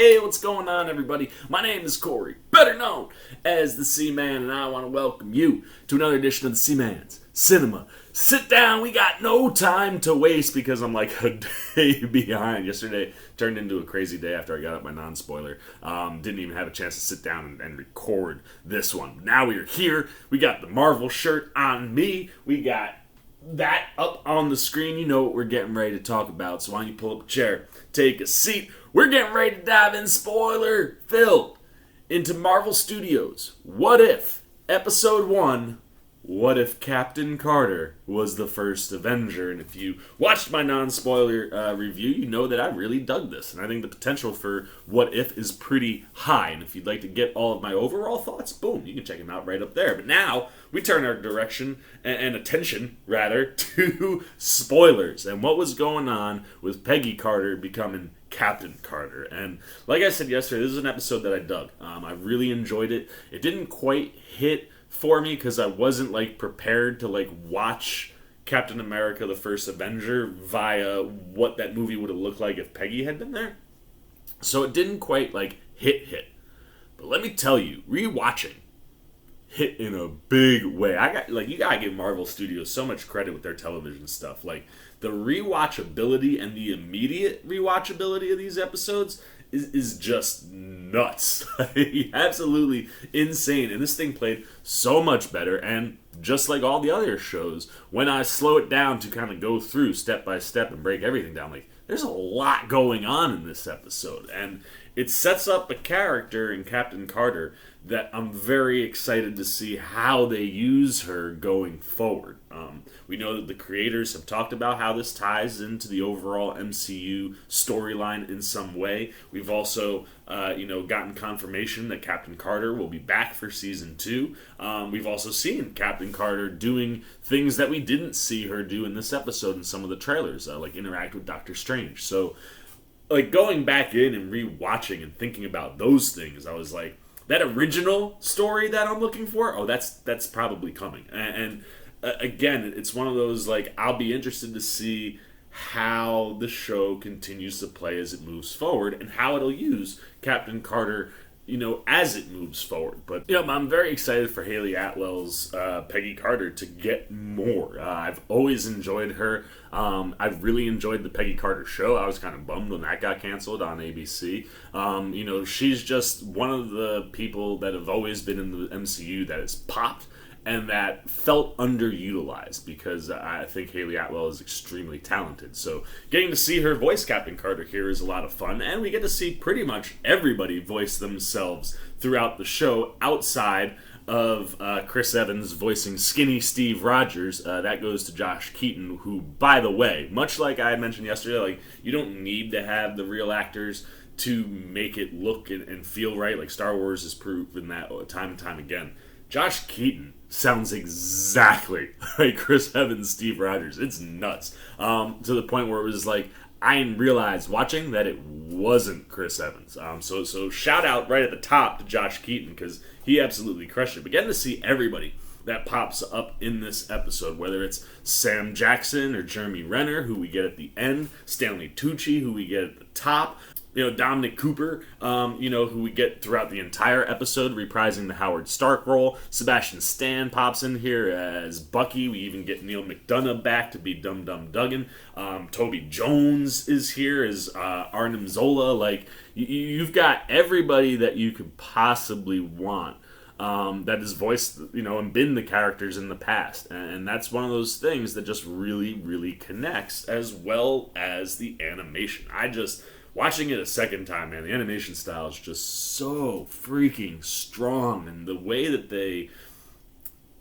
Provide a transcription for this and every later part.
Hey, what's going on, everybody? My name is Corey, better known as the Seaman, and I want to welcome you to another edition of the Seaman's Cinema. Sit down, we got no time to waste because I'm like a day behind. Yesterday turned into a crazy day after I got up my non-spoiler. Didn't even have a chance to sit down and record this one. Now we are here. We got the Marvel shirt on me. We got that up on the screen. You know what we're getting ready to talk about, so why don't you pull up a chair, take a seat. We're getting ready to dive in spoiler-filled into Marvel Studios' What If? Episode 1, What If Captain Carter was the First Avenger? And if you watched my non-spoiler review, you know that I really dug this. And I think the potential for What If is pretty high. And if you'd like to get all of my overall thoughts, boom, you can check them out right up there. But now, we turn our direction and attention, rather, to spoilers. And what was going on with Peggy Carter becoming Captain Carter. And like I said yesterday, this is an episode that I dug. I really enjoyed it. It didn't quite hit for me because I wasn't prepared to watch Captain America the First Avenger via what that movie would have looked like if Peggy had been there. So it didn't quite hit. But let me tell you, rewatching hit in a big way. You gotta give Marvel Studios so much credit with their television stuff. The rewatchability and the immediate rewatchability of these episodes is just nuts. Absolutely insane. And this thing played so much better. And just like all the other shows, when I slow it down to kind of go through step by step and break everything down, there's a lot going on in this episode. And it sets up a character in Captain Carter that I'm very excited to see how they use her going forward. We know that the creators have talked about how this ties into the overall MCU storyline in some way. We've also, gotten confirmation that Captain Carter will be back for Season 2. We've also seen Captain Carter doing things that we didn't see her do in this episode in some of the trailers, like interact with Doctor Strange. So, going back in and rewatching and thinking about those things, I was like, that original story that I'm looking for, that's probably coming. And again, it's one of those, I'll be interested to see how the show continues to play as it moves forward and how it'll use Captain Carter, as it moves forward. But, I'm very excited for Haley Atwell's Peggy Carter to get more. I've always enjoyed her. I've really enjoyed the Peggy Carter show. I was kind of bummed when that got canceled on ABC. She's just one of the people that have always been in the MCU that has popped and that felt underutilized because I think Haley Atwell is extremely talented. So getting to see her voice Captain Carter here is a lot of fun, and we get to see pretty much everybody voice themselves throughout the show outside of Chris Evans voicing skinny Steve Rodgers. That goes to Josh Keaton, who, by the way, much like I had mentioned yesterday, you don't need to have the real actors to make it look and feel right. Star Wars has proven that time and time again. Josh Keaton sounds exactly like Chris Evans, Steve Rodgers. It's nuts. To the point where it was I realized watching that it wasn't Chris Evans. So shout out right at the top to Josh Keaton because he absolutely crushed it. But getting to see everybody that pops up in this episode, whether it's Sam Jackson or Jeremy Renner, who we get at the end, Stanley Tucci, who we get at the top, Dominic Cooper, who we get throughout the entire episode, reprising the Howard Stark role. Sebastian Stan pops in here as Bucky. We even get Neil McDonough back to be Dum Dum Duggan. Toby Jones is here as Arnim Zola. You've got everybody that you could possibly want that has voiced, and been the characters in the past. And that's one of those things that just really, really connects, as well as the animation. Watching it a second time, man, the animation style is just so freaking strong. And the way that they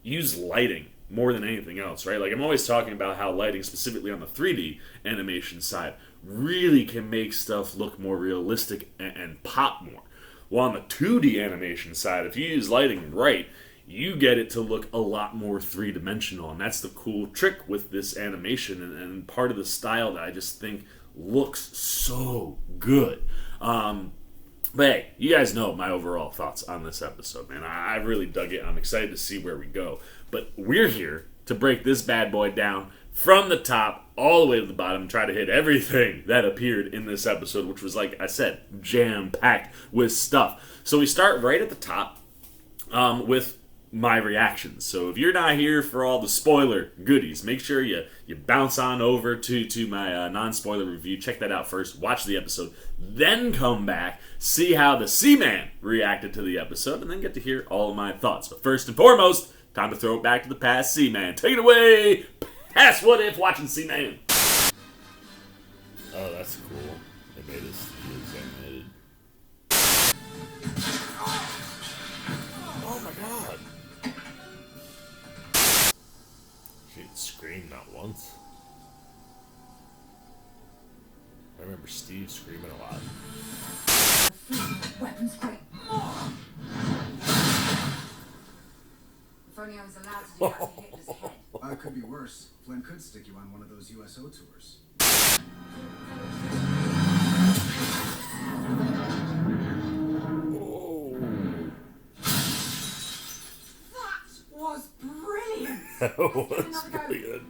use lighting more than anything else, right? I'm always talking about how lighting, specifically on the 3D animation side, really can make stuff look more realistic and pop more. While on the 2D animation side, if you use lighting right, you get it to look a lot more three-dimensional. And that's the cool trick with this animation and part of the style that I just think looks so good. But hey, you guys know my overall thoughts on this episode, man. I really dug it. I'm excited to see where we go. But we're here to break this bad boy down from the top all the way to the bottom, try to hit everything that appeared in this episode, which was, like I said, jam-packed with stuff. So we start right at the top with my reactions. So if you're not here for all the spoiler goodies, make sure you bounce on over to my non-spoiler review. Check that out first. Watch the episode. Then come back, see how the Seaman reacted to the episode, and then get to hear all of my thoughts. But first and foremost, time to throw it back to the past Seaman. Take it away, past What If, watching Seaman. Oh, that's cool. They made us animated. Oh my god. She screamed not once. I remember Steve screaming a lot. Weapons break more. If only I was allowed to do that to Hitler's head. It could be worse. Flynn could stick you on one of those USO tours. Whoa. That was brilliant. That was really good.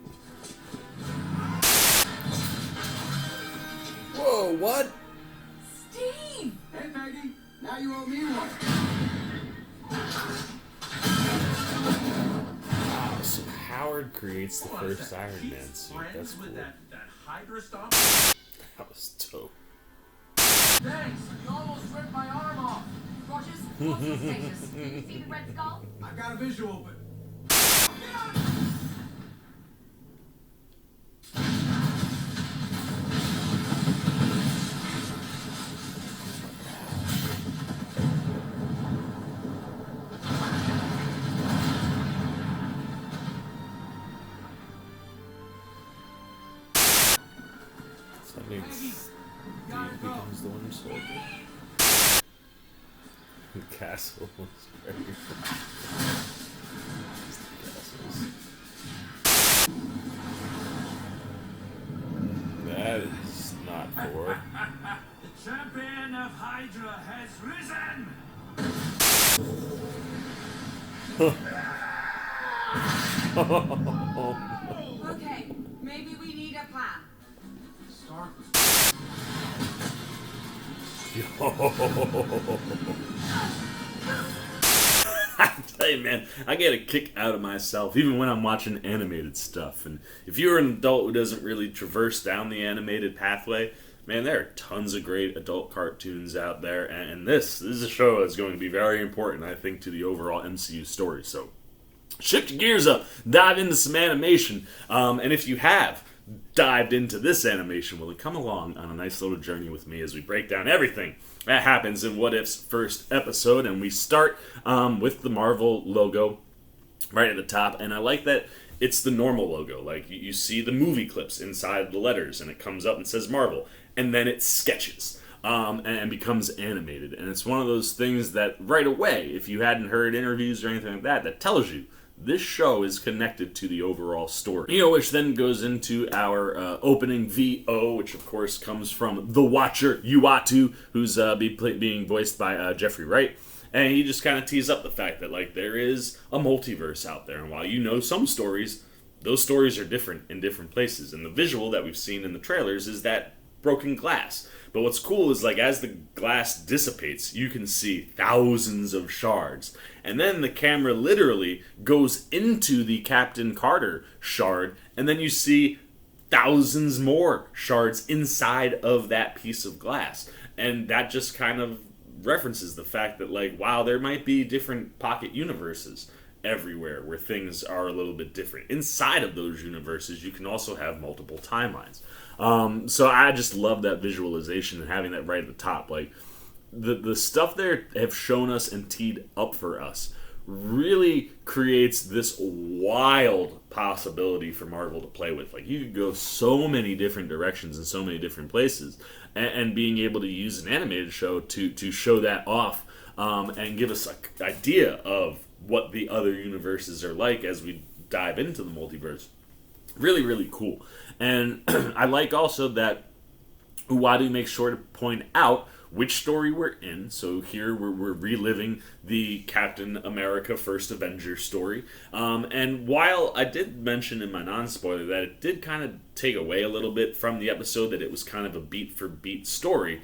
Whoa, what? Steve! Hey, Peggy, now you owe me one. Wow, so Howard creates the first Iron Man suit. That's cool. That HYDRA STOMPER? That was dope. Thanks! You almost ripped my arm off! Rodgers, what's your status? Did you see the Red Skull? I've got a visual, but... That means Steve becomes the Winter Soldier. The castle was very That is not for. The champion of Hydra has risen! Okay, maybe we need a plan. Stark was... I tell you, man, I get a kick out of myself even when I'm watching animated stuff. And if you're an adult who doesn't really traverse down the animated pathway, man, there are tons of great adult cartoons out there. And this is a show that's going to be very important, I think, to the overall MCU story. So shift your gears up, dive into some animation. And if you have dived into this animation, well, then come along on a nice little journey with me as we break down everything that happens in What If's first episode. And we start with the Marvel logo right at the top. And I like that it's the normal logo. Like, you see the movie clips inside the letters, and it comes up and says Marvel. And then it sketches and becomes animated. And it's one of those things that right away, if you hadn't heard interviews or anything like that, that tells you this show is connected to the overall story. You know, which then goes into our opening VO, which of course comes from the Watcher, Uatu, who's being voiced by Jeffrey Wright. And he just kind of tees up the fact that, like, there is a multiverse out there. And while you know some stories, those stories are different in different places. And the visual that we've seen in the trailers is that broken glass. But what's cool is, like, as the glass dissipates, you can see thousands of shards. And then the camera literally goes into the Captain Carter shard, and then you see thousands more shards inside of that piece of glass. And that just kind of references the fact that, like, wow, there might be different pocket universes everywhere where things are a little bit different. Inside of those universes, you can also have multiple timelines. So I just love that visualization and having that right at the top. Like, the stuff they have shown us and teed up for us really creates this wild possibility for Marvel to play with. Like, you could go so many different directions and so many different places, and being able to use an animated show to show that off and give us an idea of what the other universes are like as we dive into the multiverse. Really, really cool. And I like also that Uwadu makes sure to point out which story we're in. So here we're reliving the Captain America First Avenger story. And while I did mention in my non-spoiler that it did kind of take away a little bit from the episode, that it was kind of a beat-for-beat story,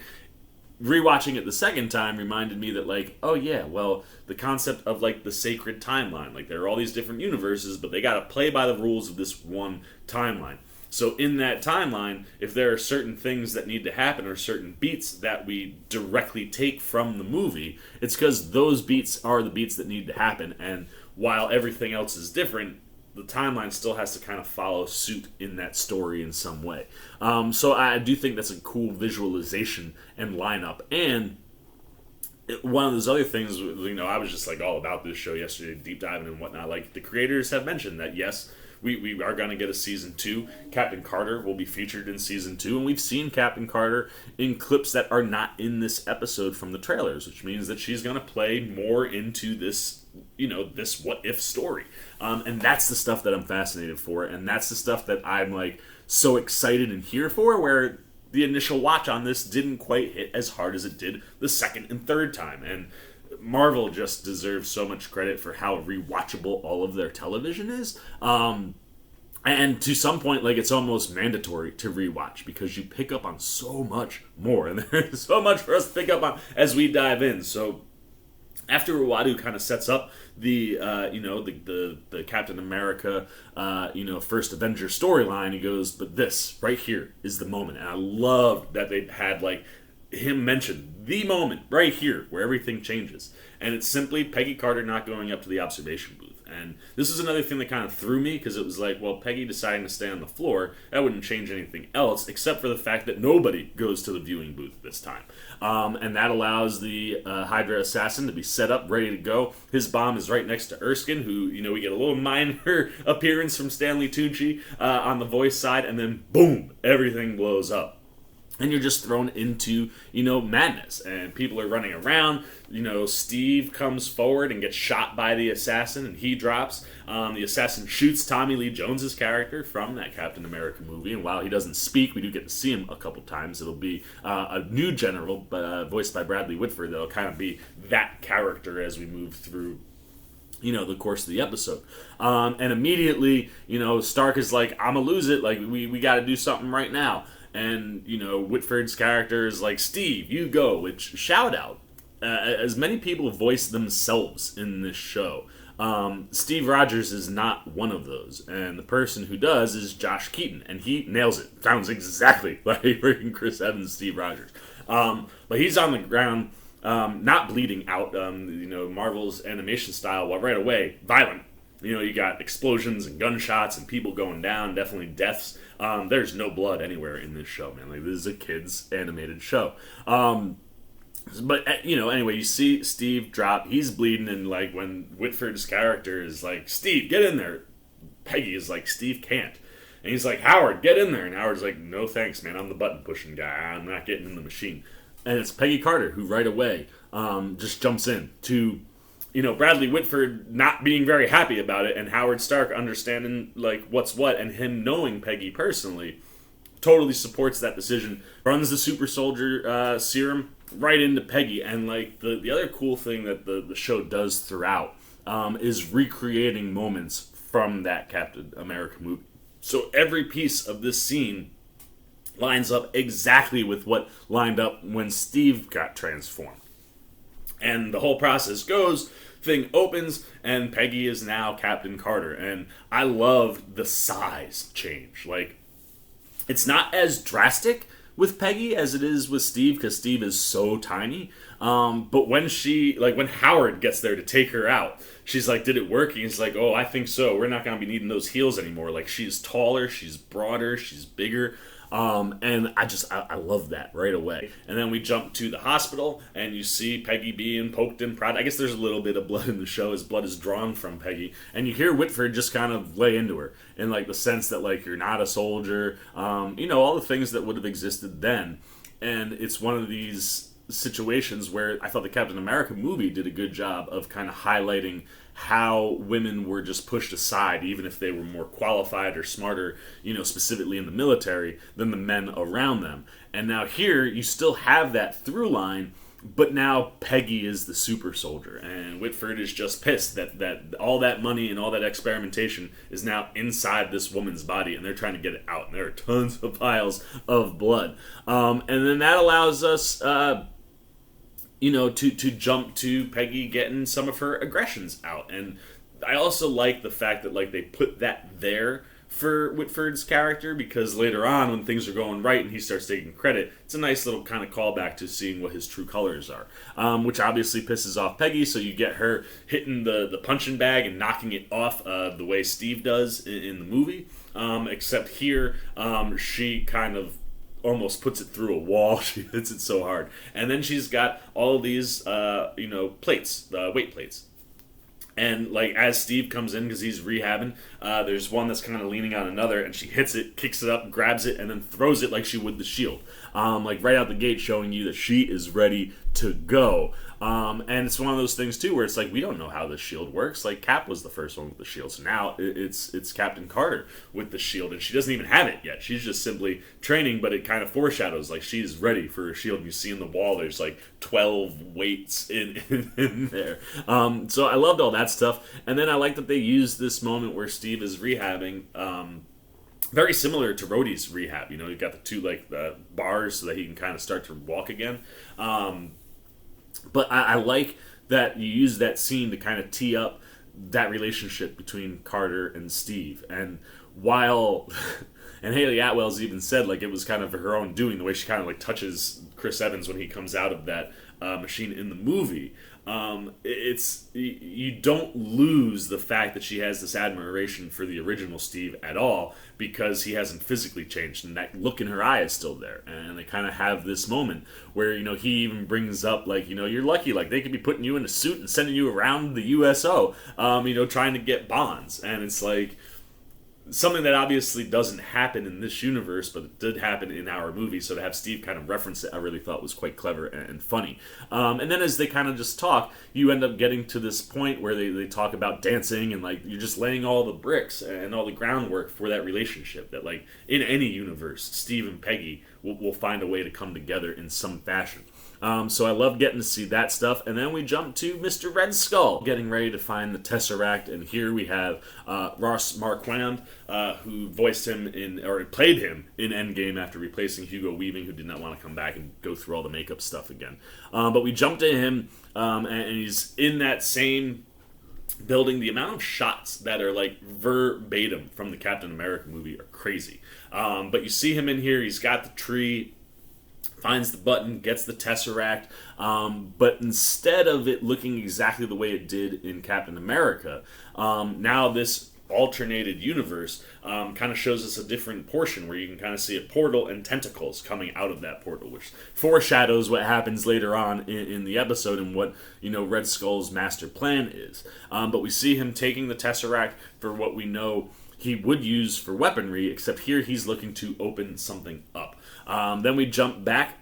rewatching it the second time reminded me that, like, oh yeah, well, the concept of, like, the sacred timeline. Like, there are all these different universes, but they got to play by the rules of this one timeline. So in that timeline, if there are certain things that need to happen or certain beats that we directly take from the movie, it's because those beats are the beats that need to happen. And while everything else is different, the timeline still has to kind of follow suit in that story in some way. So I do think that's a cool visualization and lineup. And one of those other things, I was just like all about this show yesterday, deep diving and whatnot. Like, the creators have mentioned that, yes, we are going to get a season 2. Captain Carter will be featured in season 2, and we've seen Captain Carter in clips that are not in this episode from the trailers, which means that she's going to play more into this, this what if story. And that's the stuff that I'm fascinated for, and that's the stuff that I'm, like, so excited and here for, where the initial watch on this didn't quite hit as hard as it did the second and third time. And Marvel just deserves so much credit for how rewatchable all of their television is. And to some point, like, it's almost mandatory to rewatch because you pick up on so much more. And there's so much for us to pick up on as we dive in. So after Uwadu kind of sets up the Captain America, First Avenger storyline, he goes, but this right here is the moment. And I love that they had, like, him mention the moment right here where everything changes. And it's simply Peggy Carter not going up to the observation booth. And this is another thing that kind of threw me, because it was like, well, Peggy deciding to stay on the floor, that wouldn't change anything else, except for the fact that nobody goes to the viewing booth this time. And that allows the Hydra assassin to be set up, ready to go. His bomb is right next to Erskine, who, we get a little minor appearance from Stanley Tucci on the voice side, and then boom, everything blows up. And you're just thrown into, madness. And people are running around. Steve comes forward and gets shot by the assassin, and he drops. The assassin shoots Tommy Lee Jones's character from that Captain America movie. And while he doesn't speak, we do get to see him a couple times. It'll be a new general, voiced by Bradley Whitford, that'll kind of be that character as we move through the course of the episode. And immediately, Stark is like, I'm gonna lose it. Like, we got to do something right now. And, Whitford's character is like, Steve, you go, which, shout out. As many people voice themselves in this show, Steve Rodgers is not one of those. And the person who does is Josh Keaton, and he nails it. Sounds exactly like freaking Chris Evans' Steve Rodgers. But he's on the ground, not bleeding out, Marvel's animation style, well, right away, violent. You got explosions and gunshots and people going down, definitely deaths. There's no blood anywhere in this show, man. Like, this is a kid's animated show. But, anyway, you see Steve drop. He's bleeding, and, like, when Whitford's character is like, Steve, get in there, Peggy is like, Steve can't. And he's like, Howard, get in there. And Howard's like, no thanks, man. I'm the button-pushing guy. I'm not getting in the machine. And it's Peggy Carter who right away just jumps in to... Bradley Whitford not being very happy about it, and Howard Stark understanding, like, what's what, and him knowing Peggy personally, totally supports that decision. Runs the super soldier serum right into Peggy. And, like, the other cool thing that the show does throughout is recreating moments from that Captain America movie. So every piece of this scene lines up exactly with what lined up when Steve got transformed. And the whole process goes, thing opens, and Peggy is now Captain Carter. And I love the size change. Like, it's not as drastic with Peggy as it is with Steve, because Steve is so tiny. But when when Howard gets there to take her out, she's like, did it work? And he's like, oh, I think so. We're not going to be needing those heels anymore. Like, she's taller, she's broader, she's bigger. And I love that right away. And then we jump to the hospital, and you see Peggy being poked and prodded. I guess there's a little bit of blood in the show, as blood is drawn from Peggy. And you hear Whitford just kind of lay into her, in, like, the sense that, like, you're not a soldier, all the things that would have existed then. And it's one of these situations where I thought the Captain America movie did a good job of kind of highlighting how women were just pushed aside, even if they were more qualified or smarter, specifically in the military, than the men around them. And now here, you still have that through line, but now Peggy is the super soldier, and Whitford is just pissed that all that money and all that experimentation is now inside this woman's body, and they're trying to get it out, and there are tons of piles of blood. And then that allows us, to jump to Peggy getting some of her aggressions out. And I also like the fact that, like, they put that there for Whitford's character, because later on when things are going right and he starts taking credit, it's a nice little kind of callback to seeing what his true colors are, which obviously pisses off Peggy, so you get her hitting the punching bag and knocking it off the way Steve does in the movie, except here she kind of almost puts it through a wall. She hits it so hard. And then she's got all of these plates, weight plates. And, like, as Steve comes in, because he's rehabbing, there's one that's kind of leaning on another, and she hits it, kicks it up, grabs it, and then throws it like she would the shield. Right out the gate, showing you that she is ready to go. And it's one of those things, too, where it's like, we don't know how the shield works. Like, Cap was the first one with the shield, so now it's Captain Carter with the shield, and she doesn't even have it yet. She's just simply training, but it kind of foreshadows, like, she's ready for a shield. You see in the wall, there's, like, 12 weights in there. So I loved all that stuff. And then I like that they used this moment where Steve is rehabbing, very similar to Rhodey's rehab. You've got the two, like, bars so that he can kind of start to walk again. But I like that you use that scene to kind of tee up that relationship between Carter and Steve. And while... And Haley Atwell's even said, like, it was kind of her own doing, the way she kind of, like, touches Chris Evans when he comes out of that machine in the movie. You don't lose the fact that she has this admiration for the original Steve at all, because he hasn't physically changed, and that look in her eye is still there. And they kind of have this moment where, he even brings up, like, you're lucky, like, they could be putting you in a suit and sending you around the USO, trying to get bonds. And it's like something that obviously doesn't happen in this universe, but it did happen in our movie, so to have Steve kind of reference it, I really thought was quite clever and funny. And then as they kind of just talk, you end up getting to this point where they talk about dancing, and, like, you're just laying all the bricks and all the groundwork for that relationship that, like, in any universe, Steve and Peggy will find a way to come together in some fashion. So I love getting to see that stuff. And then we jump to Mr. Red Skull getting ready to find the Tesseract, and here we have Ross Marquand, who voiced him played him in Endgame after replacing Hugo Weaving, who did not want to come back and go through all the makeup stuff again. But we jump to him, and he's in that same building. The amount of shots that are, like, verbatim from the Captain America movie are crazy. But you see him in here, he's got the tree, finds the button, gets the Tesseract, but instead of it looking exactly the way it did in Captain America, now this alternated universe kind of shows us a different portion where you can kind of see a portal and tentacles coming out of that portal, which foreshadows what happens later on in the episode and what Red Skull's master plan is. But we see him taking the Tesseract for what we know he would use for weaponry, except here he's looking to open something up. Then we jump back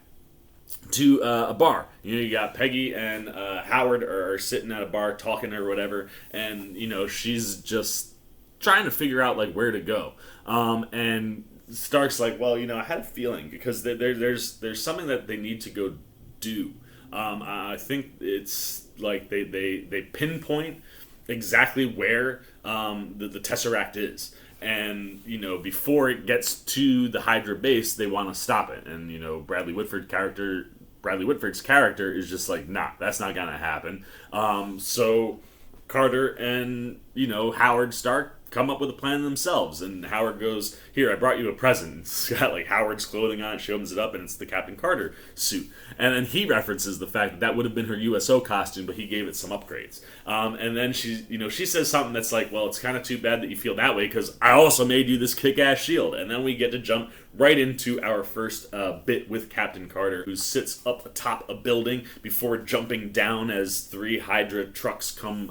to a bar. You got Peggy and Howard are sitting at a bar talking or whatever, and she's just trying to figure out, like, where to go. And Stark's like, well, I had a feeling, because there's something that they need to go do. I think it's like they pinpoint exactly where the Tesseract is. And, before it gets to the Hydra base, they want to stop it. And, Bradley Whitford's character is just like, nah, that's not going to happen. So Carter and, Howard Stark come up with a plan themselves. And Howard goes, here, I brought you a present. It's got, like, Howard's clothing on it. She opens it up, and it's the Captain Carter suit. And then he references the fact that would have been her USO costume, but he gave it some upgrades. And then she says something that's like, well, it's kind of too bad that you feel that way, because I also made you this kick-ass shield. And then we get to jump right into our first bit with Captain Carter, who sits up atop a building before jumping down as 3 Hydra trucks come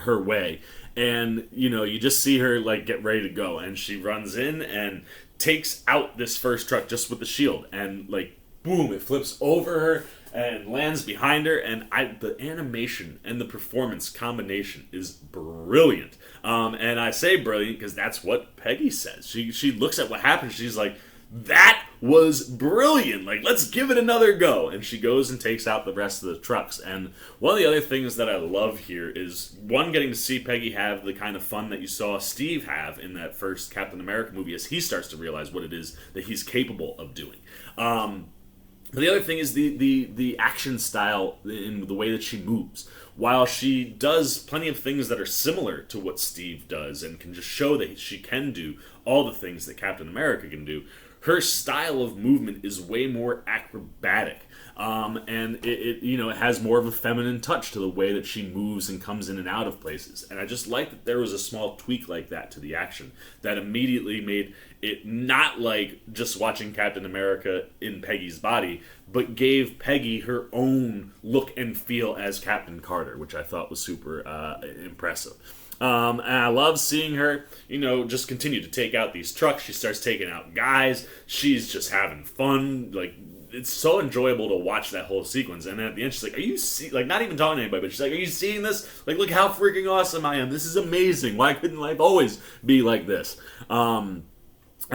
her way. And, you just see her, like, get ready to go. And she runs in and takes out this first truck just with the shield. And, like, boom, it flips over her. and lands behind her, and the animation and the performance combination is brilliant. And I say brilliant because that's what Peggy says. She looks at what happened, she's like, that was brilliant. Like, let's give it another go. And she goes and takes out the rest of the trucks. And one of the other things that I love here is, one, getting to see Peggy have the kind of fun that you saw Steve have in that first Captain America movie as he starts to realize what it is that he's capable of doing. But the other thing is the action style in the way that she moves. While she does plenty of things that are similar to what Steve does and can just show that she can do all the things that Captain America can do, her style of movement is way more acrobatic. And it has more of a feminine touch to the way that she moves and comes in and out of places. And I just like that there was a small tweak like that to the action that immediately made it not like just watching Captain America in Peggy's body, but gave Peggy her own look and feel as Captain Carter, which I thought was super impressive. And I love seeing her, just continue to take out these trucks. She starts taking out guys. She's just having fun. Like, it's so enjoyable to watch that whole sequence. And then at the end, she's like, not even talking to anybody, but she's like, are you seeing this? Like, look how freaking awesome I am. This is amazing. Why couldn't life always be like this? And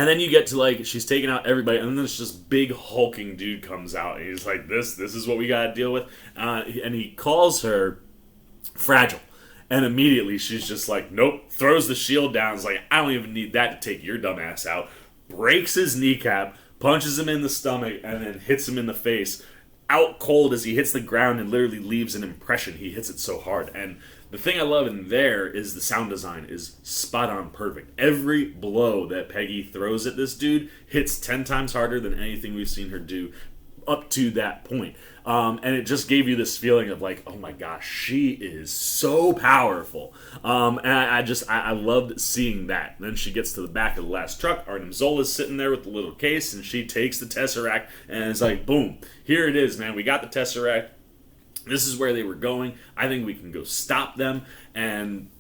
then you get to, like, she's taking out everybody, and then this just big hulking dude comes out, and he's like, this is what we gotta deal with. And he calls her fragile. And immediately she's just like, nope, throws the shield down. It's like, I don't even need that to take your dumb ass out. Breaks his kneecap, punches him in the stomach, and then hits him in the face. Out cold as he hits the ground and literally leaves an impression. He hits it so hard. And the thing I love in there is the sound design is spot on perfect. Every blow that Peggy throws at this dude hits 10 times harder than anything we've seen her do up to that point. And it just gave you this feeling of like, oh my gosh, she is so powerful. And I loved seeing that. And then she gets to the back of the last truck. Arnim Zola's sitting there with the little case, and she takes the Tesseract, and it's like, boom, here it is, man. We got the Tesseract. This is where they were going. I think we can go stop them. And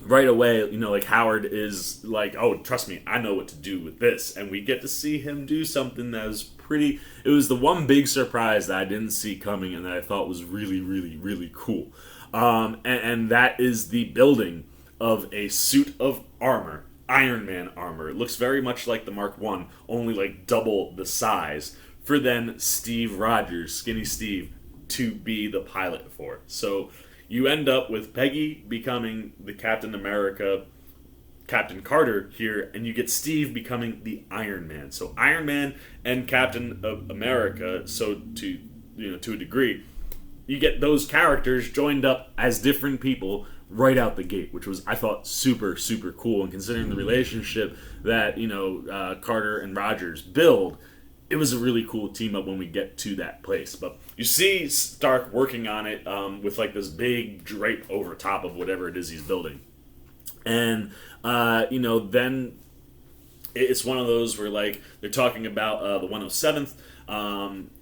right away, like Howard is like, oh, trust me, I know what to do with this. And we get to see him do something that was it was the one big surprise that I didn't see coming and that I thought was really, really, really cool. And that is the building of a suit of armor, Iron Man armor. It looks very much like the Mark I, only like double the size, for then Steve Rodgers, Skinny Steve, to be the pilot for. So you end up with Peggy becoming the Captain America, Captain Carter here, and you get Steve becoming the Iron Man. So Iron Man and Captain America, so to a degree, you get those characters joined up as different people right out the gate, which was, I thought, super, super cool. And considering the relationship that Carter and Rodgers build, it was a really cool team up when we get to that place. But you see Stark working on it with like this big drape over top of whatever it is he's building. And, then it's one of those where, like, they're talking about the 107th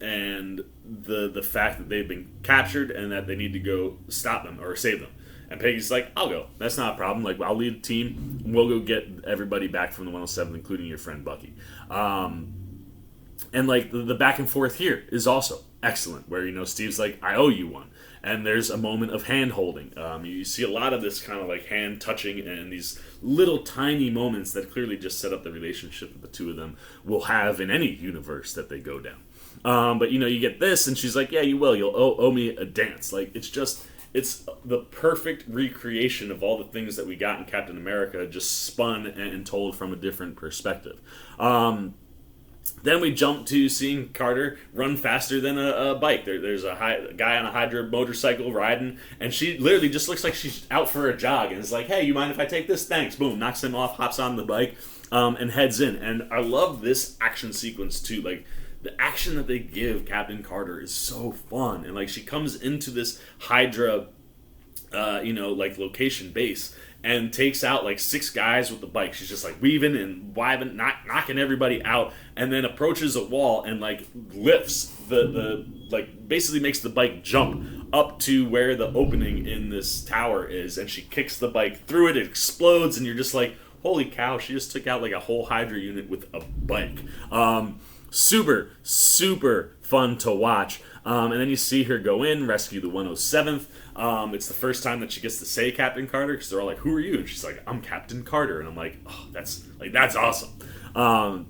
and the fact that they've been captured and that they need to go stop them or save them. And Peggy's like, I'll go. That's not a problem. Like, I'll lead a team. We'll go get everybody back from the 107th, including your friend Bucky. And, like, the back and forth here is also excellent, where, Steve's like, I owe you one. And there's a moment of hand-holding. You see a lot of this kind of, like, hand-touching and these little tiny moments that clearly just set up the relationship that the two of them will have in any universe that they go down. But, you get this, and she's like, yeah, you will. You'll owe me a dance. Like, it's the perfect recreation of all the things that we got in Captain America, just spun and told from a different perspective. Then we jump to seeing Carter run faster than a bike. There's a guy on a Hydra motorcycle riding, and she literally just looks like she's out for a jog, and is like, hey, you mind if I take this? Thanks. Boom, knocks him off, hops on the bike, and heads in. And I love this action sequence, too. Like, the action that they give Captain Carter is so fun. And, like, she comes into this Hydra, location base, and takes out like 6 guys with the bike. She's just like weaving and wiving, knocking everybody out, and then approaches a wall and like lifts the basically makes the bike jump up to where the opening in this tower is, and she kicks the bike through it. It explodes, and you're just like, holy cow, she just took out like a whole Hydra unit with a bike. Super, super fun to watch. And then you see her go in, rescue the 107th. It's the first time that she gets to say Captain Carter, because they're all like, "Who are you?" And she's like, "I'm Captain Carter." And I'm like, "Oh, that's awesome."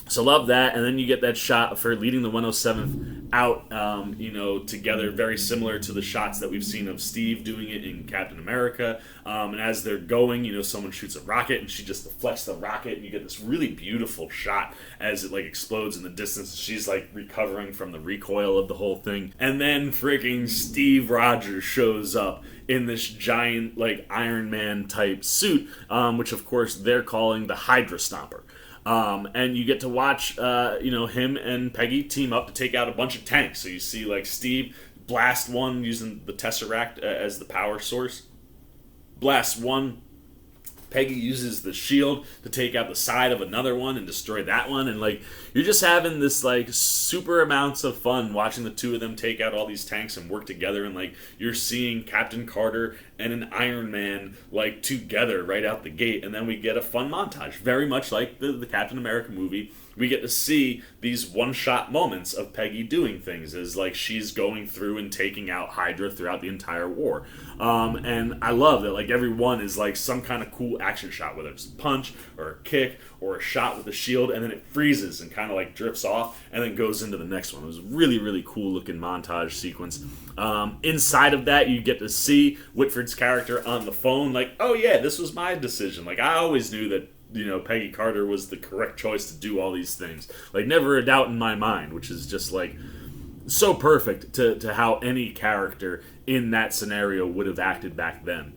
So love that. And then you get that shot of her leading the 107th out, together, very similar to the shots that we've seen of Steve doing it in Captain America. And as they're going, someone shoots a rocket and she just deflects the rocket, and you get this really beautiful shot as it explodes in the distance. She's recovering from the recoil of the whole thing. And then freaking Steve Rodgers shows up in this giant Iron Man type suit, which of course they're calling the Hydra Stomper. And you get to watch, him and Peggy team up to take out a bunch of tanks. So you see, Steve blast one using the Tesseract as the power source. Blast one. Peggy uses the shield to take out the side of another one and destroy that one. And, you're just having this, super amounts of fun watching the two of them take out all these tanks and work together. And, you're seeing Captain Carter and an Iron Man, together right out the gate. And then we get a fun montage, very much like the Captain America movie. We get to see these one-shot moments of Peggy doing things as, she's going through and taking out Hydra throughout the entire war. And I love that, every one is, some kind of cool action shot, whether it's a punch or a kick or a shot with a shield, and then it freezes and kind of, drifts off and then goes into the next one. It was a really, really cool-looking montage sequence. Inside of that, you get to see Whitford's character on the phone, oh, yeah, this was my decision. I always knew that Peggy Carter was the correct choice to do all these things. Never a doubt in my mind, which is just, so perfect to how any character in that scenario would have acted back then.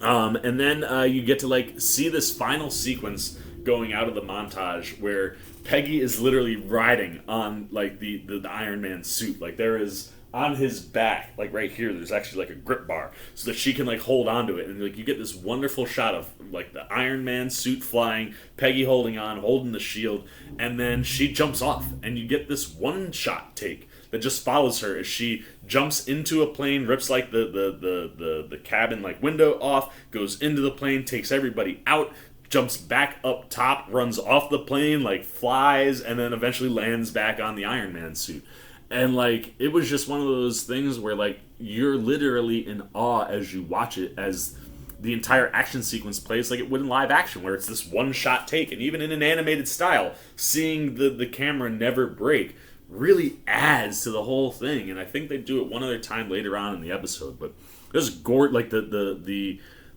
And then you get to, see this final sequence going out of the montage where Peggy is literally riding on, the Iron Man suit. There is... on his back, right here, there's actually a grip bar so that she can hold onto it, and you get this wonderful shot of the Iron Man suit flying, Peggy holding on, holding the shield, and then she jumps off, and you get this one shot take that just follows her as she jumps into a plane, rips the cabin window off, goes into the plane, takes everybody out, jumps back up top, runs off the plane, flies, and then eventually lands back on the Iron Man suit. And, it was just one of those things where, you're literally in awe as you watch it, as the entire action sequence plays like it would in live action, where it's this one-shot take. And even in an animated style, seeing the camera never break really adds to the whole thing. And I think they do it one other time later on in the episode. But this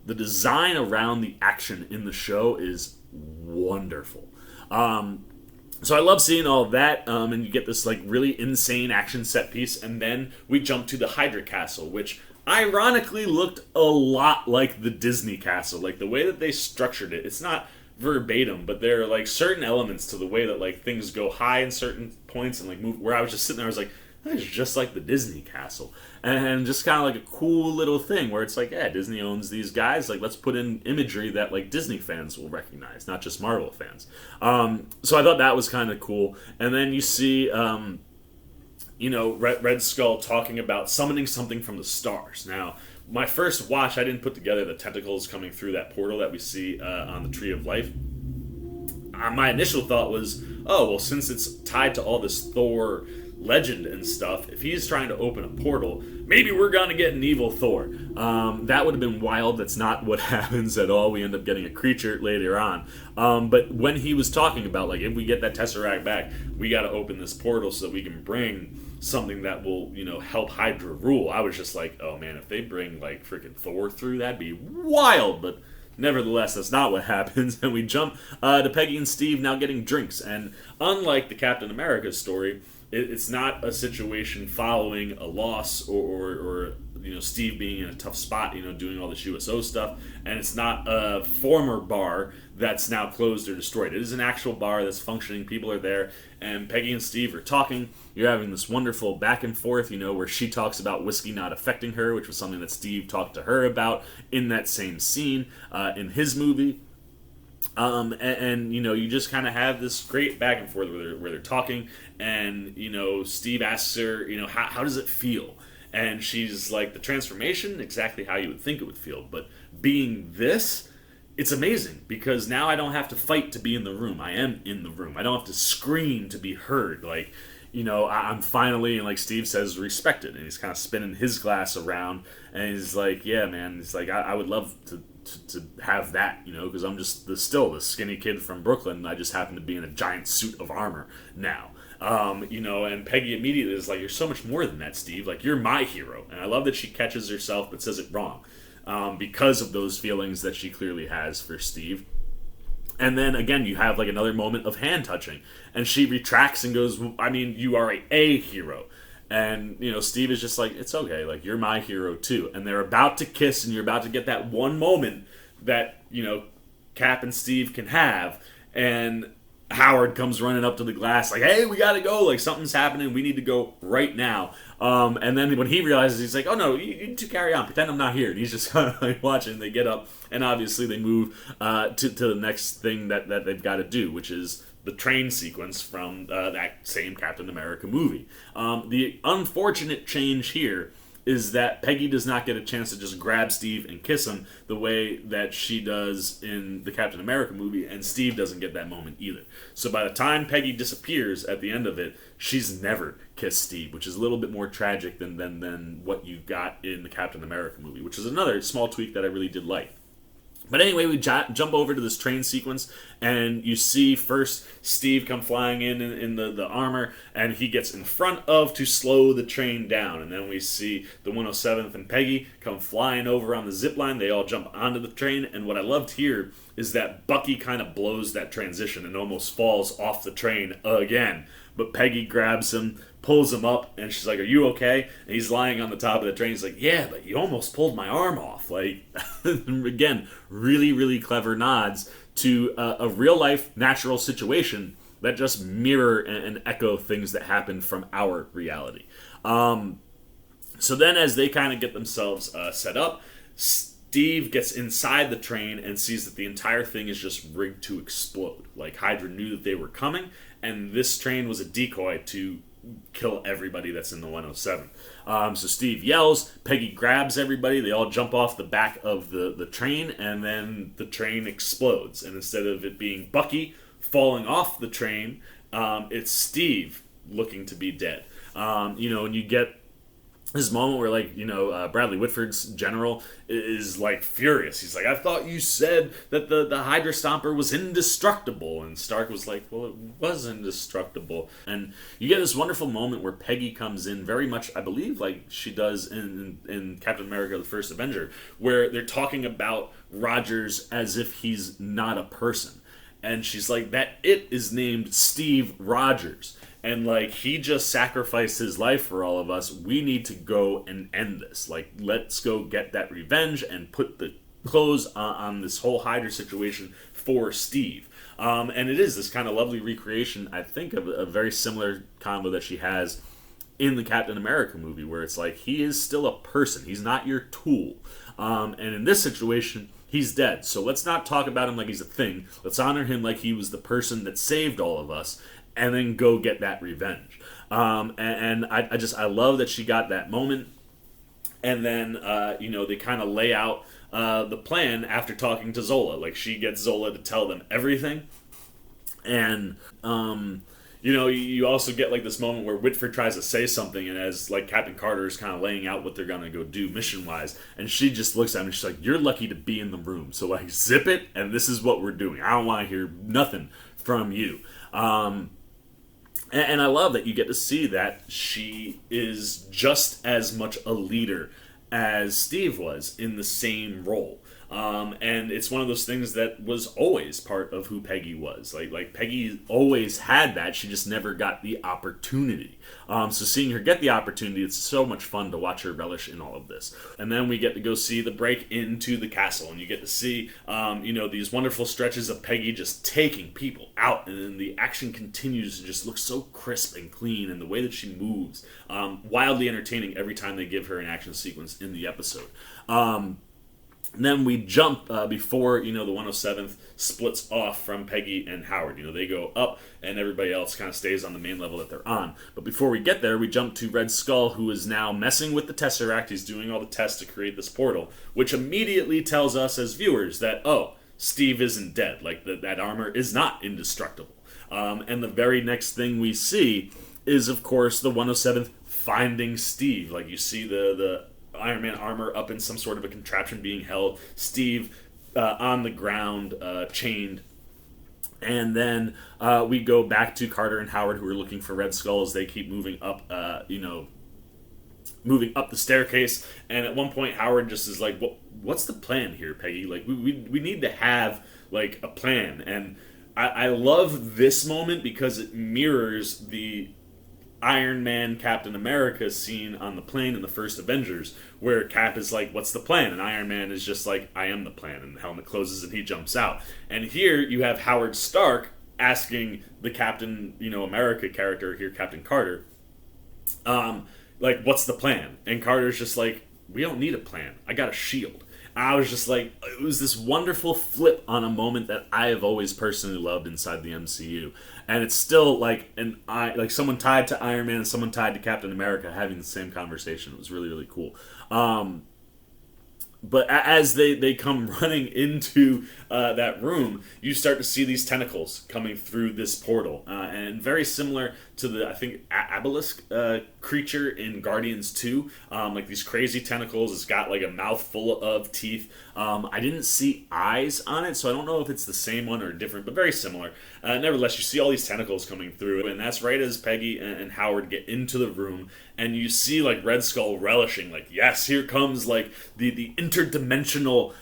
the design around the action in the show is wonderful. So I love seeing all of that, and you get this really insane action set piece, and then we jump to the Hydra Castle, which ironically looked a lot like the Disney Castle. The way that they structured it, it's not verbatim, but there are certain elements to the way that things go high in certain points and move. Where I was just sitting there, I was like, that is just like the Disney Castle, and just kind of a cool little thing where it's yeah, Disney owns these guys. Let's put in imagery that Disney fans will recognize, not just Marvel fans. So I thought that was kind of cool. And then you see, Red Skull talking about summoning something from the stars. Now, my first watch, I didn't put together the tentacles coming through that portal that we see on the Tree of Life. My initial thought was, oh, well, since it's tied to all this Thor legend and stuff, if he's trying to open a portal, maybe we're gonna get an evil Thor. That would have been wild. That's not what happens at all. We end up getting a creature later on. But when he was talking about if we get that Tesseract back, we got to open this portal so that we can bring something that will help Hydra rule, I was just oh man, if they bring freaking Thor through, that'd be wild. But nevertheless, that's not what happens. And we jump to Peggy and Steve now getting drinks. And unlike the Captain America story, it's not a situation following a loss or Steve being in a tough spot, doing all this USO stuff, and it's not a former bar that's now closed or destroyed. It is an actual bar that's functioning. People are there, and Peggy and Steve are talking. You're having this wonderful back and forth, where she talks about whiskey not affecting her, which was something that Steve talked to her about in that same scene in his movie. And you just kind of have this great back and forth where they're talking, and Steve asks her, how does it feel? And she's like, the transformation, exactly how you would think it would feel, but being this, it's amazing, because now I don't have to fight to be in the room. I am in the room. I don't have to scream to be heard. I'm finally, and like Steve says, respected. And he's kind of spinning his glass around, and he's like, yeah, man. He's like, I would love to have that, because I'm just still the skinny kid from Brooklyn. I just happen to be in a giant suit of armor now. And Peggy immediately is like, you're so much more than that, Steve. Like, you're my hero. And I love that she catches herself but says it wrong, because of those feelings that she clearly has for Steve. And then, again, you have, like, another moment of hand-touching. And she retracts and goes, I mean, you are a hero. And, Steve is just like, it's okay. Like, you're my hero, too. And they're about to kiss, and you're about to get that one moment that, Cap and Steve can have. And Howard comes running up to the glass like, hey, we gotta go. Like, something's happening. We need to go right now. And then when he realizes, he's like, oh, no, you two carry on. Pretend I'm not here. And he's just kind of like watching. They get up, and obviously they move to the next thing that they've got to do, which is the train sequence from that same Captain America movie. The unfortunate change here is that Peggy does not get a chance to just grab Steve and kiss him the way that she does in the Captain America movie, and Steve doesn't get that moment either. So by the time Peggy disappears at the end of it, she's never kissed Steve, which is a little bit more tragic than what you got in the Captain America movie, which is another small tweak that I really did like. But anyway, we jump over to this train sequence, and you see first Steve come flying in the armor, and he gets in front of to slow the train down. And then we see the 107th and Peggy come flying over on the zip line. They all jump onto the train, and what I loved here is that Bucky kind of blows that transition and almost falls off the train again. But Peggy grabs him, pulls him up, and she's like, are you okay? And he's lying on the top of the train. He's like, yeah, but you almost pulled my arm off. Like, again, really, really clever nods to a real-life, natural situation that just mirror and echo things that happen from our reality. So then as they kind of get themselves set up, Steve gets inside the train and sees that the entire thing is just rigged to explode. Like, Hydra knew that they were coming, and this train was a decoy to kill everybody that's in the 107. So Steve yells, Peggy grabs everybody, they all jump off the back of the train, and then the train explodes. And instead of it being Bucky falling off the train, it's Steve looking to be dead. And you get this moment where, like, Bradley Whitford's general is, like, furious. He's like, I thought you said that the Hydra Stomper was indestructible. And Stark was like, well, it was indestructible. And you get this wonderful moment where Peggy comes in very much, I believe, like she does in Captain America, the First Avenger, where they're talking about Rodgers as if he's not a person. And she's like, that it is named Steve Rodgers. And, like, he just sacrificed his life for all of us. We need to go and end this. Like, let's go get that revenge and put the close on this whole Hydra situation for Steve. And it is this kind of lovely recreation, I think, of a very similar combo that she has in the Captain America movie, where it's like, he is still a person. He's not your tool. And in this situation, he's dead. So let's not talk about him like he's a thing. Let's honor him like he was the person that saved all of us, and then go get that revenge. And I love that she got that moment. And then, they kind of lay out the plan after talking to Zola. Like, she gets Zola to tell them everything. And, you also get, like, this moment where Whitford tries to say something, and as, like, Captain Carter is kind of laying out what they're going to go do mission-wise, and she just looks at him and she's like, you're lucky to be in the room. So, like, zip it, and this is what we're doing. I don't want to hear nothing from you. And I love that you get to see that she is just as much a leader as Steve was in the same role. And it's one of those things that was always part of who Peggy was. Like Peggy always had that. She just never got the opportunity. So seeing her get the opportunity, it's so much fun to watch her relish in all of this. And then we get to go see the break into the castle, and you get to see, these wonderful stretches of Peggy just taking people out, and then the action continues to just look so crisp and clean, and the way that she moves, wildly entertaining every time they give her an action sequence in the episode. And then we jump before, the 107th splits off from Peggy and Howard. They go up, and everybody else kind of stays on the main level that they're on. But before we get there, we jump to Red Skull, who is now messing with the Tesseract. He's doing all the tests to create this portal, which immediately tells us as viewers that, Steve isn't dead. Like, that armor is not indestructible. And the very next thing we see is, of course, the 107th finding Steve. Like, you see the Iron Man armor up in some sort of a contraption being held. Steve on the ground, chained. And then we go back to Carter and Howard, who are looking for Red Skull as they keep moving up, moving up the staircase. And at one point, Howard just is like, what's the plan here, Peggy? Like, we need to have, like, a plan. And I love this moment because it mirrors the Iron Man Captain America scene on the plane in the First Avengers, where Cap is like, what's the plan? And Iron Man is just like, I am the plan. And the helmet closes and he jumps out. And here you have Howard Stark asking the Captain, America character here, Captain Carter, like, what's the plan? And Carter's just like, we don't need a plan. I got a shield. I was just like, it was this wonderful flip on a moment that I have always personally loved inside the MCU. And it's still like someone tied to Iron Man and someone tied to Captain America having the same conversation. It was really, really cool. But as they come running into that room, you start to see these tentacles coming through this portal. And very similar to the, I think, obelisk creature in Guardians 2. Like these crazy tentacles. It's got like a mouth full of teeth. I didn't see eyes on it, so I don't know if it's the same one or different, but very similar. Nevertheless, you see all these tentacles coming through, and that's right as Peggy and Howard get into the room, and you see like Red Skull relishing, like, yes, here comes like the interdimensional,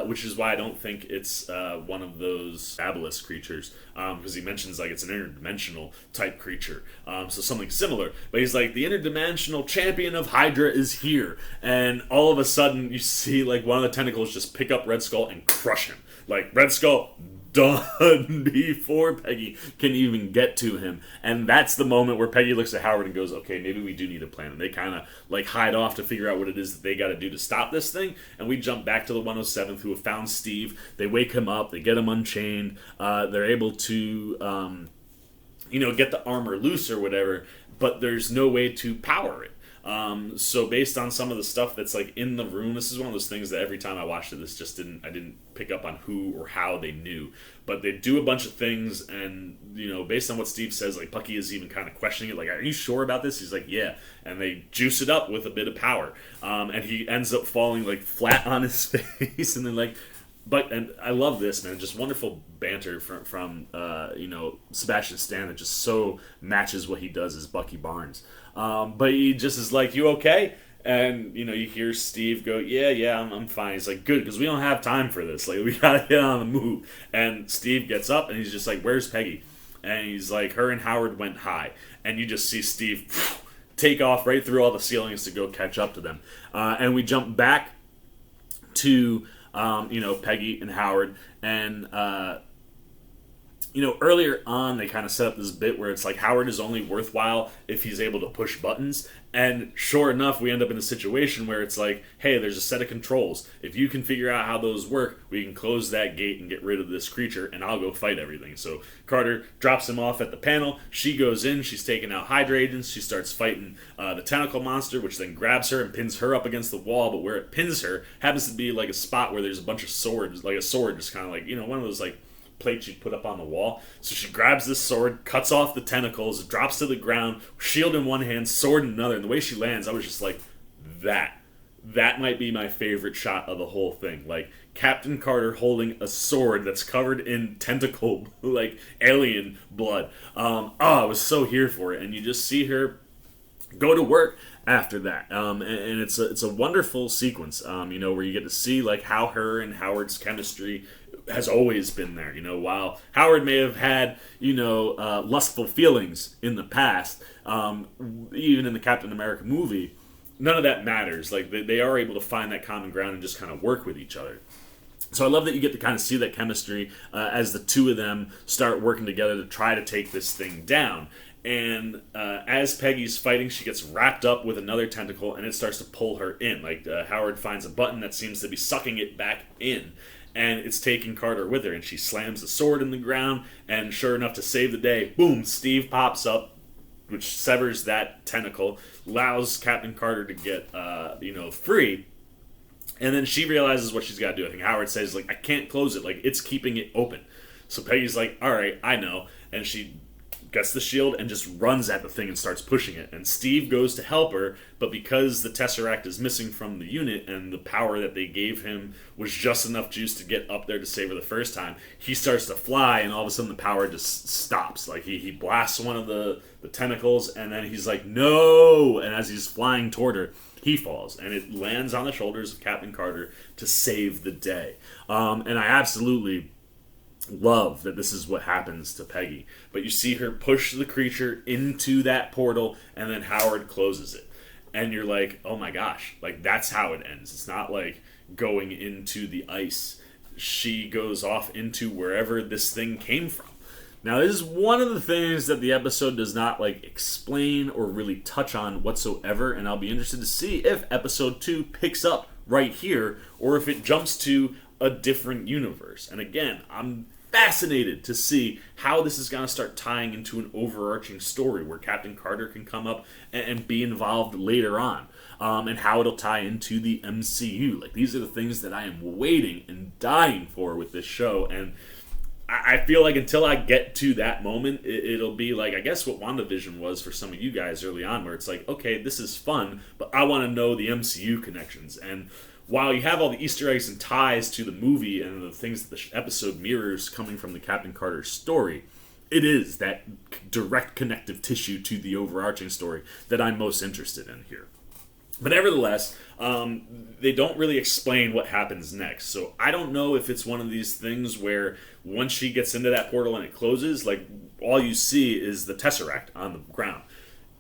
which is why I don't think it's one of those obelisk creatures, because he mentions like it's an interdimensional type creature, so something similar. But he's like, the interdimensional champion of Hydra is here, and all of a sudden you see like one of the tentacles just pick up Red Skull and crush him. Like, Red Skull done before Peggy can even get to him. And that's the moment where Peggy looks at Howard and goes, okay, maybe we do need a plan. And they kind of like hide off to figure out what it is that they got to do to stop this thing. And we jump back to the 107th, who have found Steve. They wake him up. They get him unchained. They're able to, get the armor loose or whatever, but there's no way to power it. So based on some of the stuff that's like in the room, this is one of those things that every time I watched it, I didn't pick up on who or how they knew, but they do a bunch of things, and based on what Steve says, like Bucky is even kind of questioning it, like, are you sure about this? He's like, yeah, and they juice it up with a bit of power, and he ends up falling like flat on his face, and then like, and I love this, man, just wonderful banter from Sebastian Stan that just so matches what he does as Bucky Barnes. But he just is like, you okay? And, you hear Steve go, yeah, I'm fine. He's like, good, because we don't have time for this. Like, we gotta get on the move. And Steve gets up, and he's just like, where's Peggy? And he's like, her and Howard went high. And you just see Steve take off right through all the ceilings to go catch up to them. And we jump back to, Peggy and Howard. And, earlier on, they kind of set up this bit where it's like Howard is only worthwhile if he's able to push buttons. And sure enough, we end up in a situation where it's like, hey, there's a set of controls. If you can figure out how those work, we can close that gate and get rid of this creature, and I'll go fight everything. So Carter drops him off at the panel. She goes in. She's taking out Hydra agents. She starts fighting the tentacle monster, which then grabs her and pins her up against the wall. But where it pins her happens to be like a spot where there's a bunch of swords, like a sword, just kind of like, one of those like plates you put up on the wall. So she grabs this sword, cuts off the tentacles, drops to the ground, shield in one hand, sword in another, and the way she lands, I was just like, that might be my favorite shot of the whole thing. Like, Captain Carter holding a sword that's covered in tentacle, like, alien blood. I was so here for it, and you just see her go to work after that, and it's a wonderful sequence, where you get to see like how her and Howard's chemistry has always been there. While Howard may have had lustful feelings in the past, even in the Captain America movie, none of that matters. Like, they are able to find that common ground and just kind of work with each other. So I love that you get to kind of see that chemistry as the two of them start working together to try to take this thing down. And as Peggy's fighting, she gets wrapped up with another tentacle, and it starts to pull her in. Like, Howard finds a button that seems to be sucking it back in, and it's taking Carter with her. And she slams the sword in the ground, and sure enough, to save the day, boom, Steve pops up, which severs that tentacle, allows Captain Carter to get, free. And then she realizes what she's got to do. I think Howard says, like, I can't close it. Like, it's keeping it open. So Peggy's like, all right, I know. And she gets the shield and just runs at the thing and starts pushing it. And Steve goes to help her, but because the Tesseract is missing from the unit and the power that they gave him was just enough juice to get up there to save her the first time, he starts to fly, and all of a sudden the power just stops. Like, he blasts one of the tentacles, and then he's like, no! And as he's flying toward her, he falls, and it lands on the shoulders of Captain Carter to save the day. And I absolutely love that this is what happens to Peggy. But you see her push the creature into that portal, and then Howard closes it. And you're like, oh my gosh, like, that's how it ends. It's not like going into the ice. She goes off into wherever this thing came from. Now, this is one of the things that the episode does not, like, explain or really touch on whatsoever, and I'll be interested to see if episode 2 picks up right here, or if it jumps to a different universe. And again, I'm fascinated to see how this is going to start tying into an overarching story where Captain Carter can come up and be involved later on, and how it'll tie into the MCU. Like, these are the things that I am waiting and dying for with this show, and I feel like until I get to that moment, it'll be like, I guess, what WandaVision was for some of you guys early on, where it's like, okay, this is fun, but I want to know the MCU connections. And while you have all the Easter eggs and ties to the movie and the things that the episode mirrors coming from the Captain Carter story, it is that direct connective tissue to the overarching story that I'm most interested in here. But nevertheless, they don't really explain what happens next. So I don't know if it's one of these things where once she gets into that portal and it closes, like, all you see is the Tesseract on the ground.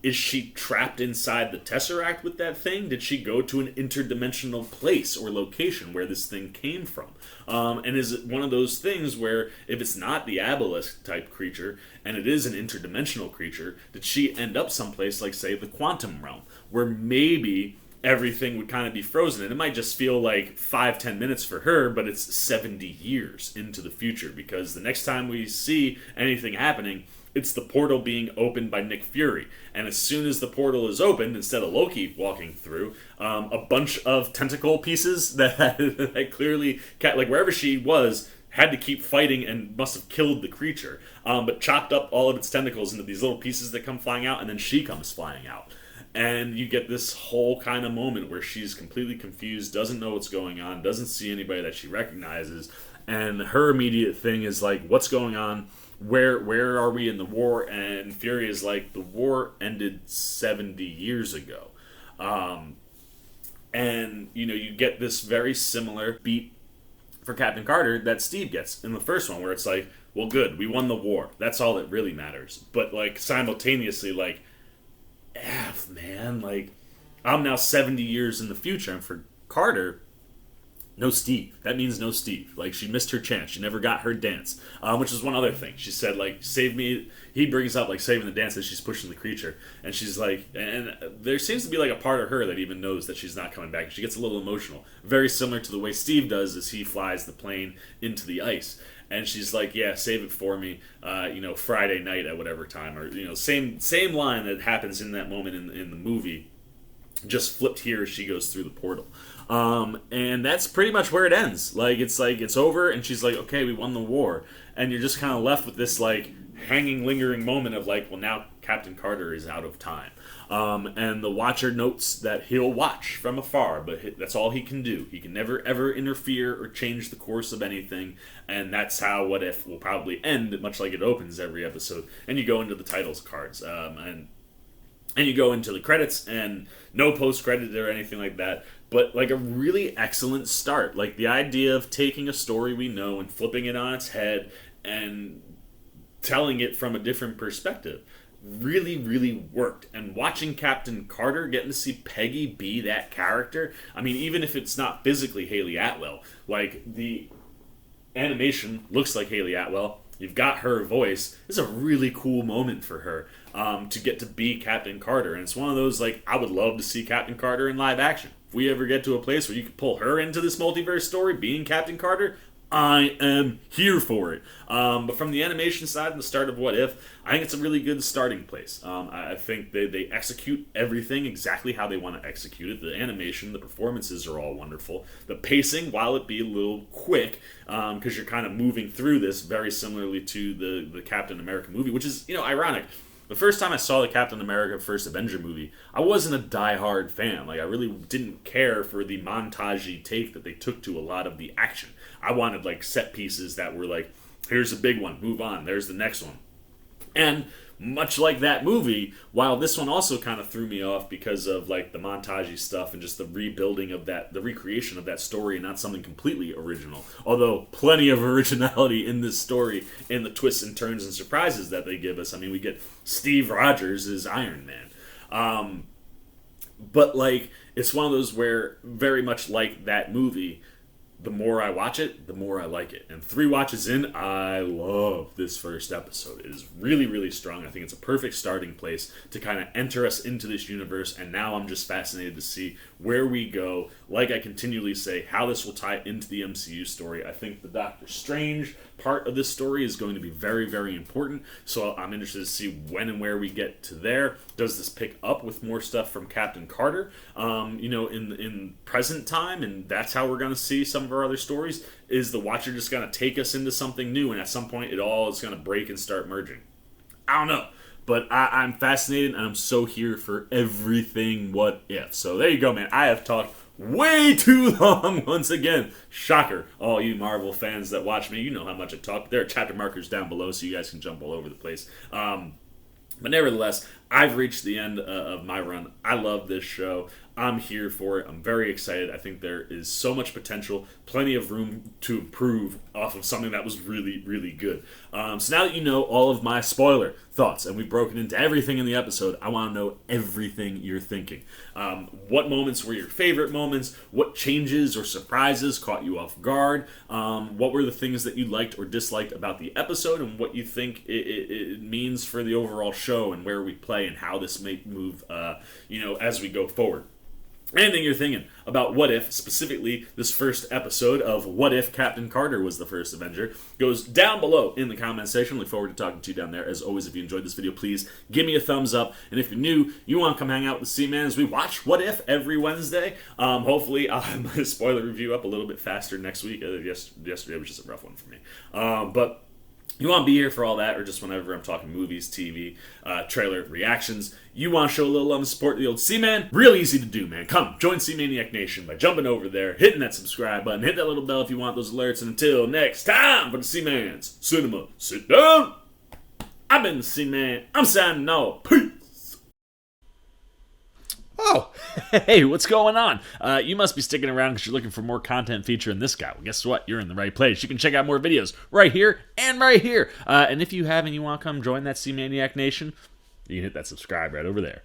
Is she trapped inside the Tesseract with that thing? Did she go to an interdimensional place or location where this thing came from? And is it one of those things where, if it's not the Obelisk type creature, and it is an interdimensional creature, did she end up someplace like, say, the quantum realm, where maybe everything would kind of be frozen? And it might just feel like 5-10 minutes for her, but it's 70 years into the future, because the next time we see anything happening, it's the portal being opened by Nick Fury. And as soon as the portal is opened, instead of Loki walking through, a bunch of tentacle pieces that clearly, like, wherever she was, had to keep fighting and must have killed the creature, but chopped up all of its tentacles into these little pieces that come flying out, and then she comes flying out. And you get this whole kind of moment where she's completely confused, doesn't know what's going on, doesn't see anybody that she recognizes, and her immediate thing is like, what's going on? Where are we in the war? And Fury is like, the war ended 70 years ago. And, you know, you get this very similar beat for Captain Carter that Steve gets in the first one, where it's like, well, good, we won the war. That's all that really matters. But, like, simultaneously, like, man, like, I'm now 70 years in the future. And for Carter, no Steve. That means no Steve. Like, she missed her chance. She never got her dance. Which is one other thing. She said, like, save me. He brings up, like, saving the dance as she's pushing the creature. And she's like, and there seems to be, like, a part of her that even knows that she's not coming back. She gets a little emotional. Very similar to the way Steve does as he flies the plane into the ice. And she's like, yeah, save it for me, Friday night at whatever time. Or, same line that happens in that moment in the movie, just flipped here as she goes through the portal. And that's pretty much where it ends. Like, it's over, and she's like, okay, we won the war. And you're just kind of left with this, like, hanging, lingering moment of, like, well, now Captain Carter is out of time. And the Watcher notes that he'll watch from afar, but that's all he can do. He can never, ever interfere or change the course of anything. And that's how What If will probably end, much like it opens every episode. And you go into the titles cards, and you go into the credits, and no post-credit or anything like that. But, like, a really excellent start. Like, the idea of taking a story we know and flipping it on its head and telling it from a different perspective really, really worked. And watching Captain Carter, getting to see Peggy be that character, I mean, even if it's not physically Haley Atwell, like, the animation looks like Haley Atwell. You've got her voice. It's a really cool moment for her to get to be Captain Carter. And it's one of those, like, I would love to see Captain Carter in live action. If we ever get to a place where you could pull her into this multiverse story, being Captain Carter, I am here for it. But from the animation side and the start of What If, I think it's a really good starting place. I think they execute everything exactly how they want to execute it. The animation, the performances are all wonderful. The pacing, while it be a little quick, because you're kind of moving through this very similarly to the Captain America movie, which is, ironic. The first time I saw the Captain America First Avenger movie, I wasn't a die-hard fan. Like, I really didn't care for the montage-y take that they took to a lot of the action. I wanted, like, set pieces that were like, here's a big one, move on, there's the next one. And much like that movie, while this one also kind of threw me off because of, like, the montage-y stuff and just the rebuilding of that, the recreation of that story and not something completely original. Although, plenty of originality in this story in the twists and turns and surprises that they give us. I mean, we get Steve Rodgers as Iron Man. But, like, it's one of those where, very much like that movie, the more I watch it, the more I like it. And 3 watches in, I love this first episode. It is really, really strong. I think it's a perfect starting place to kind of enter us into this universe, and now I'm just fascinated to see where we go. Like I continually say, how this will tie into the MCU story. I think the Doctor Strange part of this story is going to be very, very important, so I'm interested to see when and where we get to there. Does this pick up with more stuff from Captain Carter, in present time, and that's how we're going to see some of our other stories? Is the Watcher just going to take us into something new, and at some point it all is going to break and start merging? I don't know. But I'm fascinated, and I'm so here for everything What If. So there you go, man. I have talked way too long once again. Shocker. All you Marvel fans that watch me, you know how much I talk. There are chapter markers down below so you guys can jump all over the place. But nevertheless, I've reached the end of my run. I love this show. I'm here for it. I'm very excited. I think there is so much potential, plenty of room to improve off of something that was really, really good. So now that you know all of my spoiler thoughts, and we've broken into everything in the episode, I want to know everything you're thinking. What moments were your favorite moments? What changes or surprises caught you off guard? What were the things that you liked or disliked about the episode, and what you think it means for the overall show and where we play and how this may move, as we go forward. Anything you're thinking about What If, specifically this first episode of What If Captain Carter was the First Avenger, goes down below in the comment section. Look forward to talking to you down there. As always, if you enjoyed this video, please give me a thumbs up. And if you're new, you want to come hang out with the C-Man as we watch What If every Wednesday. Hopefully, I'll have my spoiler review up a little bit faster next week. Yesterday was just a rough one for me. But you want to be here for all that, or just whenever I'm talking movies, TV, trailer, reactions, you want to show a little love and support to the old C-Man? Real easy to do, man. Come, join C-Maniac Nation by jumping over there, hitting that subscribe button, hit that little bell if you want those alerts, and until next time for the C-Man's Cinema Sit Down, I've been the C-Man. I'm signing off. Peace. Oh, hey, what's going on? You must be sticking around because you're looking for more content featuring this guy. Well, guess what? You're in the right place. You can check out more videos right here and right here. And if you have and you want to come join that C-Maniac Nation, you can hit that subscribe right over there.